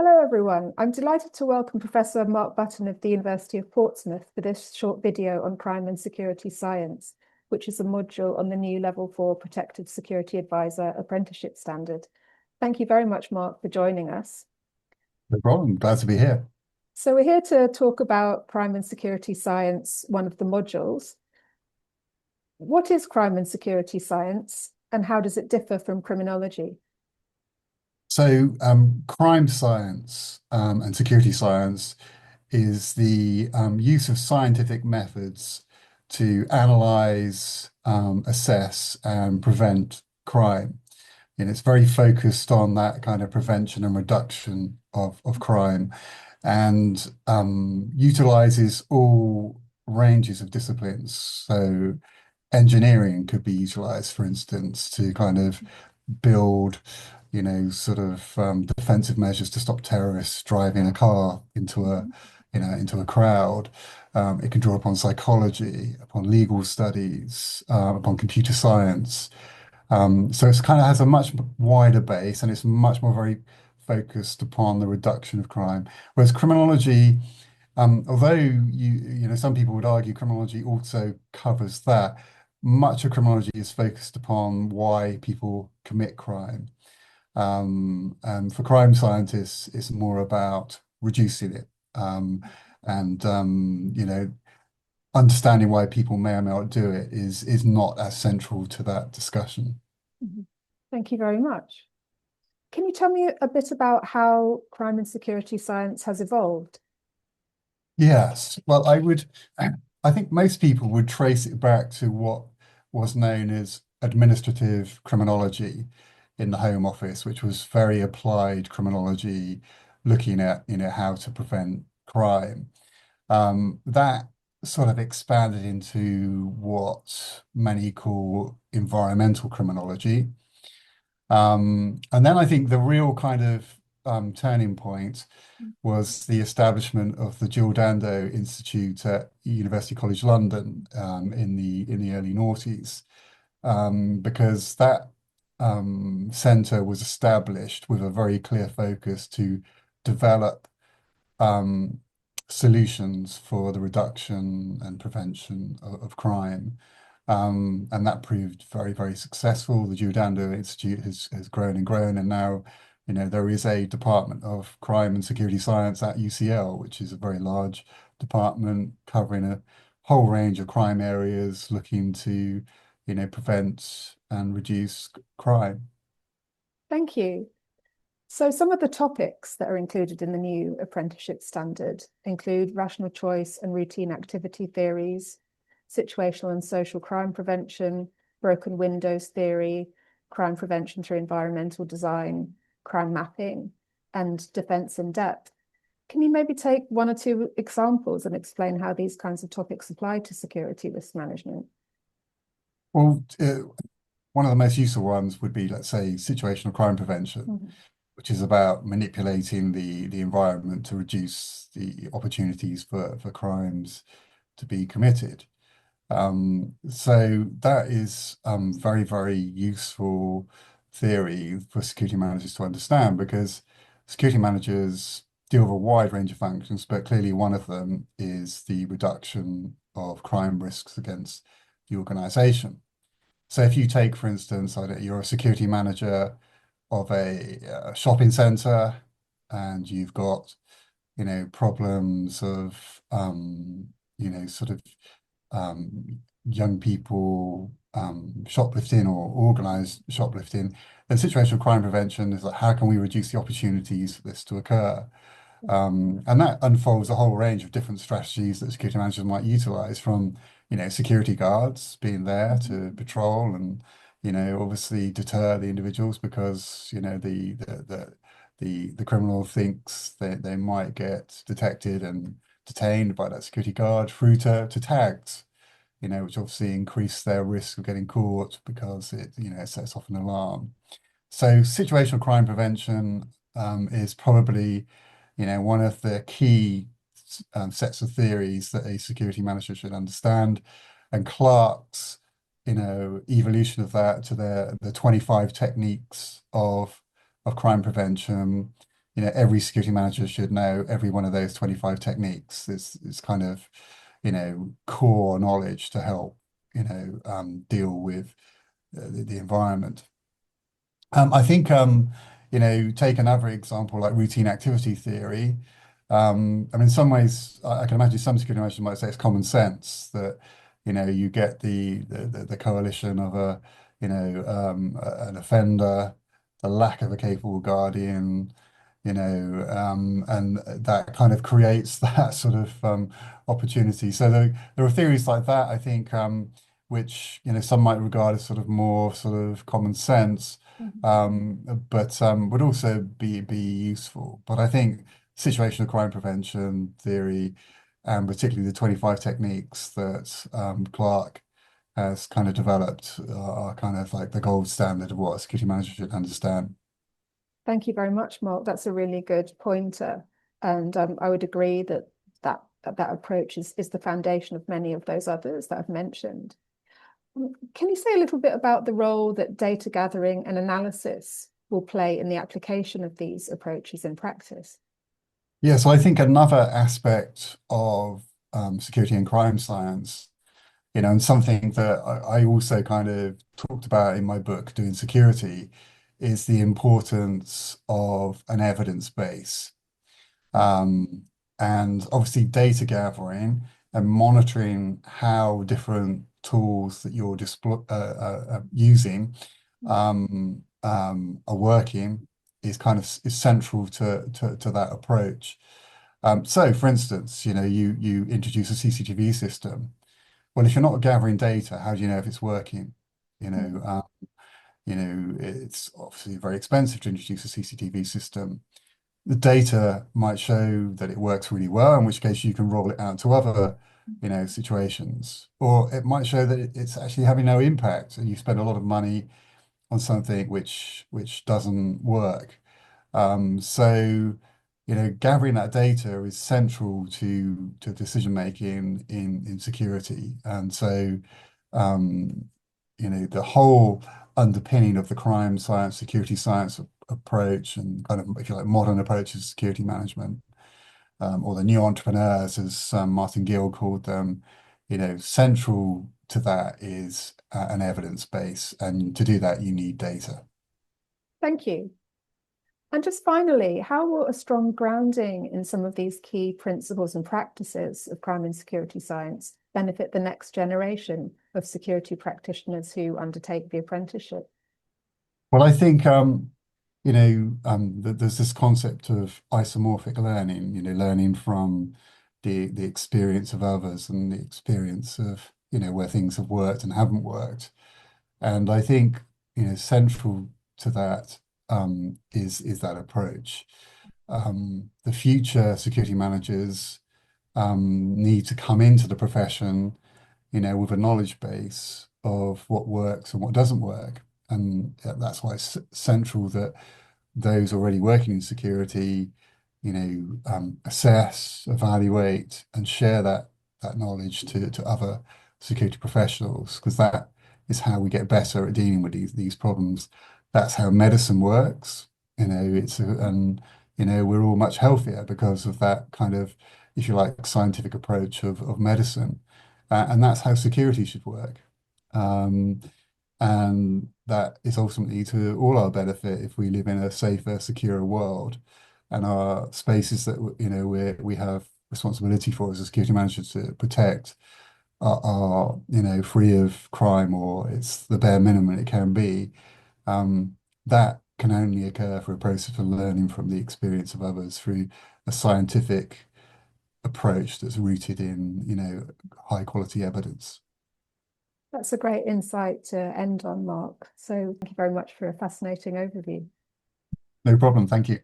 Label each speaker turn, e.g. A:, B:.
A: Hello, everyone. I'm delighted to welcome Professor Mark Button of the University of Portsmouth for this short video on crime and security science, which is a module on the new Level 4 Protective Security Advisor apprenticeship standard. Thank you very much, Mark, for joining us.
B: No problem. Glad to be here.
A: So we're here to talk about crime and security science, one of the modules. What is crime and security science, and how does it differ from criminology?
B: So, crime science and security science is the use of scientific methods to analyze, assess, and prevent crime. And it's very focused on that kind of prevention and reduction of crime and utilizes all ranges of disciplines. So, engineering could be utilized, for instance, to kind of build, sort of defensive measures to stop terrorists driving a car into a crowd. It can draw upon psychology, upon legal studies, upon computer science. So it's kind of has a much wider base, and it's much more very focused upon the reduction of crime. Whereas criminology, although some people would argue criminology also covers that, much of criminology is focused upon why people commit crime. And for crime scientists, it's more about reducing it, and understanding why people may or may not do it is not as central to that discussion.
A: Mhm. Thank you very much. Can you tell me a bit about how crime and security science has evolved?
B: Yes. Well, I think most people would trace it back to what was known as administrative criminology in the Home Office, which was very applied criminology, looking at, how to prevent crime. That sort of expanded into what many call environmental criminology. And then I think the real kind of turning point was the establishment of the Jill Dando Institute at University College London in the early noughties, because that centre was established with a very clear focus to develop um, solutions for the reduction and prevention of crime. And that proved very, very successful. The Jill Dando Institute has grown and grown, and now, there is a Department of Crime and Security Science at UCL, which is a very large department covering a whole range of crime areas, looking to, prevent and reduce crime.
A: Thank you. So some of the topics that are included in the new apprenticeship standard include rational choice and routine activity theories, situational and social crime prevention, broken windows theory, crime prevention through environmental design, crime mapping, and defense in depth. Can you maybe take one or two examples and explain how these kinds of topics apply to security risk management?
B: Well, one of the most useful ones would be, let's say, situational crime prevention,
A: Mhm.
B: which is about manipulating the environment to reduce the opportunities for crimes to be committed. So that is very, very useful theory for security managers to understand, because security managers deal with a wide range of functions, but clearly one of them is the reduction of crime risks against the organization. So if you take, for instance, you're a security manager of a shopping center, and you've got, problems of, sort of young people shoplifting or organized shoplifting, then situational crime prevention is like, how can we reduce the opportunities for this to occur? And that unfolds a whole range of different strategies that security managers might utilize, from, security guards being there to patrol and, obviously deter the individuals, because, the criminal thinks that they might get detected and detained by that security guard, through to tags, which obviously increase their risk of getting caught, because it sets off an alarm. So situational crime prevention is probably, one of the key sets of theories that a security manager should understand. And Clark's, evolution of that to the 25 techniques of crime prevention, every security manager should know every one of those 25 techniques. It's kind of, core knowledge to help, deal with the environment. I think, take another example like routine activity theory. I mean, in some ways, I can imagine some security managers might say it's common sense that, you get the coalition of an offender, the lack of a capable guardian, and that kind of creates that sort of opportunity. So there are theories like that, I think, which, some might regard as sort of more sort of common sense, but would also be useful. But I think situational crime prevention theory, and particularly the 25 techniques that Clark has kind of developed, are kind of like the gold standard of what a security manager should understand.
A: Thank you very much, Mark. That's a really good pointer. And I would agree that approach is the foundation of many of those others that I've mentioned. Can you say a little bit about the role that data gathering and analysis will play in the application of these approaches in practice?
B: Yeah, so I think another aspect of security and crime science, and something that I also kind of talked about in my book, Doing Security, is the importance of an evidence base. And obviously data gathering and monitoring how different tools that you're using are working is central to that approach. So for instance, you introduce a CCTV system. Well, if you're not gathering data, how do you know if it's working? It's obviously very expensive to introduce a CCTV system. The data might show that it works really well, in which case you can roll it out to other, situations. Or it might show that it's actually having no impact and you spend a lot of money on something which doesn't work. So, gathering that data is central to decision making in security. And so, the whole underpinning of the crime science, security science approach, and kind of, if you like, modern approaches to security management, or the new entrepreneurs, as Martin Gill called them, central to that is an evidence base. And to do that, you need data.
A: Thank you. And just finally, how will a strong grounding in some of these key principles and practices of crime and security science benefit the next generation of security practitioners who undertake the apprenticeship?
B: Well, I think there's this concept of isomorphic learning, learning from the experience of others and the experience of, where things have worked and haven't worked. And I think, central to that is that approach. The future security managers need to come into the profession, with a knowledge base of what works and what doesn't work. And that's why it's central that those already working in security, assess, evaluate, and share that knowledge to other security professionals, because that is how we get better at dealing with these problems. That's how medicine works. And we're all much healthier because of that kind of, if you like, scientific approach of medicine. And that's how security should work. And that is ultimately to all our benefit if we live in a safer, secure world, and our spaces that we have responsibility for as a security manager to protect are free of crime, or it's the bare minimum it can be. That can only occur through a process of learning from the experience of others through a scientific approach that's rooted in high quality evidence.
A: That's a great insight to end on, Mark. So thank you very much for a fascinating overview.
B: No problem. Thank you.